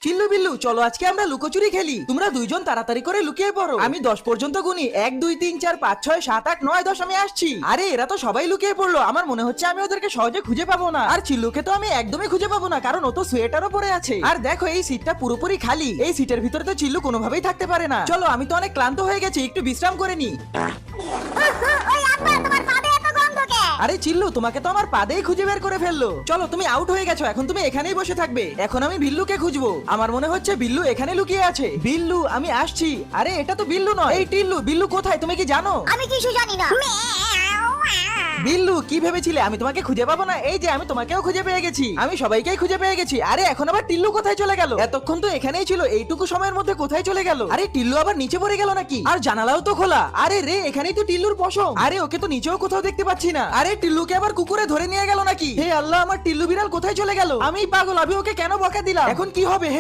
চিল্লু বিল্লু, চলো আজকে আমরা লুকোচুরি খেলি। তোমরা দুইজন তাড়াতাড়ি করে লুকিয়ে পড়ো, আমি 10 পর্যন্ত গুনি। 1 2 3 4 5 6 7 8 9 10, আমি আসছি। আরে এরা তো সবাই লুকিয়ে পড়লো, আমার মনে হচ্ছে আমি ওদেরকে সহজে খুঁজে পাবো না। আর চিল্লুকে তো আমি একদমই খুঁজে পাবো না, কারণ ও তো সোয়েটারও পরে আছে। আর দেখো এই সিটটা পুরোপুরি খালি, এই সিটের ভিতরে তো চিল্লু কোনোভাবেই থাকতে পারে না। চলো, আমি তো অনেক ক্লান্ত হয়ে গেছি, একটু বিশ্রাম করে নি। ওই আব্বা, তোমার পাদে এত গন্ধ কে? আরে চিল্লু, তোমাকে তো আমার পাদেই খুঁজে বের করে ফেললো। চলো, তুমি আউট হয়ে গেছো, এখন তুমি এখানেই বসে থাকবে। এখন আমি বিল্লুকে খুঁজবো, আমার মনে হচ্ছে বিল্লু এখানে লুকিয়ে আছে। বিল্লু, আমি আসছি। আরে এটা তো বিল্লু নয়, এই টিল্লু। বিল্লু কোথায়, তুমি কি জানো? আমি কিছু জানি না। বিল্লু, কি ভেবেছিলে আমি তোমাকে খুঁজে পাবো না? এই যে আমি তোমাকেও খুঁজে পেয়ে গেছি, আমি সবাইকেই খুঁজে পেয়ে গেছি। আরে এখন আবার টিল্লু কোথায় চলে গেল? এতক্ষণ তো এখানেই ছিল, এইটুকু সময়ের মধ্যে কোথায় চলে গেল? আরে টিল্লু আবার নিচে পড়ে গেল নাকি? আর জানালাও তো খোলা। আরে রে, এখানেই তো টিল্লুর পশম। আরে ওকে তো নিচেও কোথাও দেখতে পাচ্ছি না। আরে টিল্লুকে আবার কুকুরে ধরে নিয়ে গেল নাকি? হে আল্লাহ, আমার টিল্লু বিড়াল কোথায় চলে গেল? আমি পাগল, আমি ওকে কেন বকা দিলাম? এখন কি হবে? হে